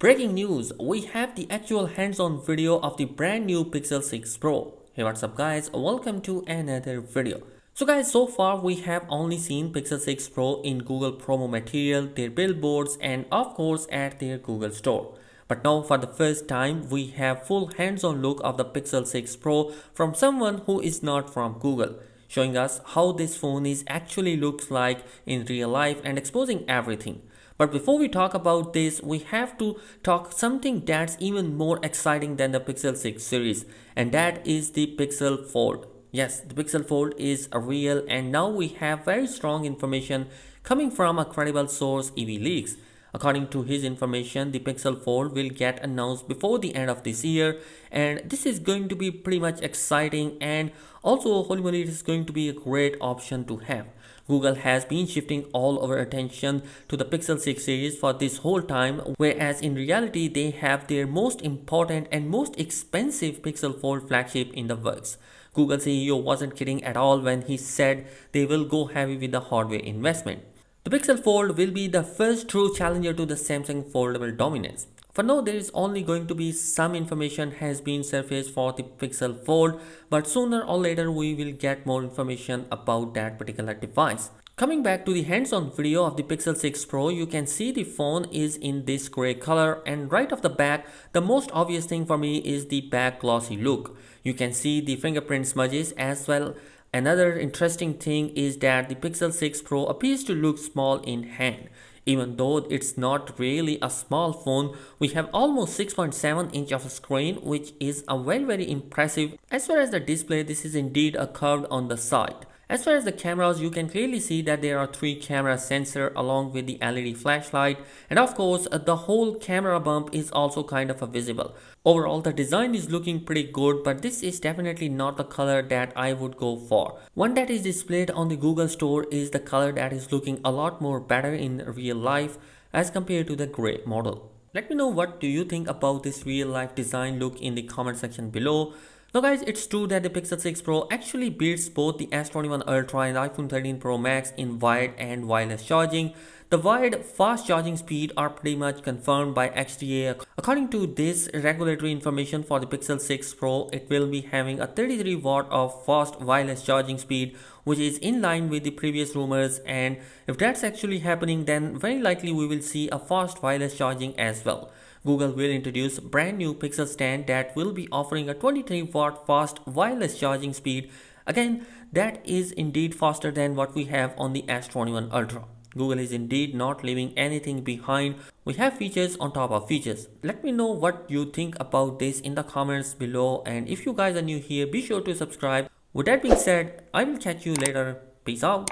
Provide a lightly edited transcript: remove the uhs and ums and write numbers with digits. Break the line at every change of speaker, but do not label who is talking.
Breaking news, we have the actual hands-on video of the brand new Pixel 6 Pro. Hey, what's up guys, welcome to another video. So guys, so far we have only seen Pixel 6 Pro in Google promo material, their billboards and of course at their Google store. But now for the first time we have full hands-on look of the Pixel 6 Pro from someone who is not from Google, showing us how this phone is actually looks like in real life and exposing everything. But before we talk about this, we have to talk something that's even more exciting than the Pixel 6 series, and that is the Pixel Fold. Yes, the Pixel Fold is real, and now we have very strong information coming from a credible source, EV According to his information, the Pixel Fold will get announced before the end of this year, and this is going to be pretty much exciting, and also holy moly, it is going to be a great option to have. Google has been shifting all our attention to the Pixel 6 series for this whole time, whereas in reality they have their most important and most expensive Pixel Fold flagship in the works. Google CEO wasn't kidding at all when he said they will go heavy with the hardware investment. The Pixel Fold will be the first true challenger to the Samsung foldable dominance. For now, there is only going to be some information has been surfaced for the Pixel Fold, but sooner or later we will get more information about that particular device. Coming back to the hands-on video of the Pixel 6 Pro, you can see the phone is in this grey color, and right off the back, the most obvious thing for me is the back glossy look. You can see the fingerprint smudges as well. Another interesting thing is that the Pixel 6 Pro appears to look small in hand. Even though it's not really a small phone, we have almost 6.7 inch of a screen, which is a very impressive. As far as the display, this is indeed a curved on the side. As far as the cameras, you can clearly see that there are 3 camera sensors along with the LED flashlight, and of course the whole camera bump is also kind of visible. Overall, the design is looking pretty good, but this is definitely not the color that I would go for. One that is displayed on the Google store is the color that is looking a lot more better in real life as compared to the gray model. Let me know what do you think about this real life design look in the comment section below. Now guys, it's true that the Pixel 6 Pro actually beats both the S21 Ultra and iPhone 13 Pro Max in wired and wireless charging. The wired fast charging speed are pretty much confirmed by XDA. According to this regulatory information for the Pixel 6 Pro, it will be having a 33 watt of fast wireless charging speed, which is in line with the previous rumors, and if that's actually happening, then very likely we will see a fast wireless charging as well. Google will introduce brand new Pixel stand that will be offering a 23 watt fast wireless charging speed. Again, that is indeed faster than what we have on the S21 Ultra. Google is indeed not leaving anything behind. We have features on top of features. Let me know what you think about this in the comments below, and if you guys are new here, be sure to subscribe. With that being said, I will catch you later. Peace out.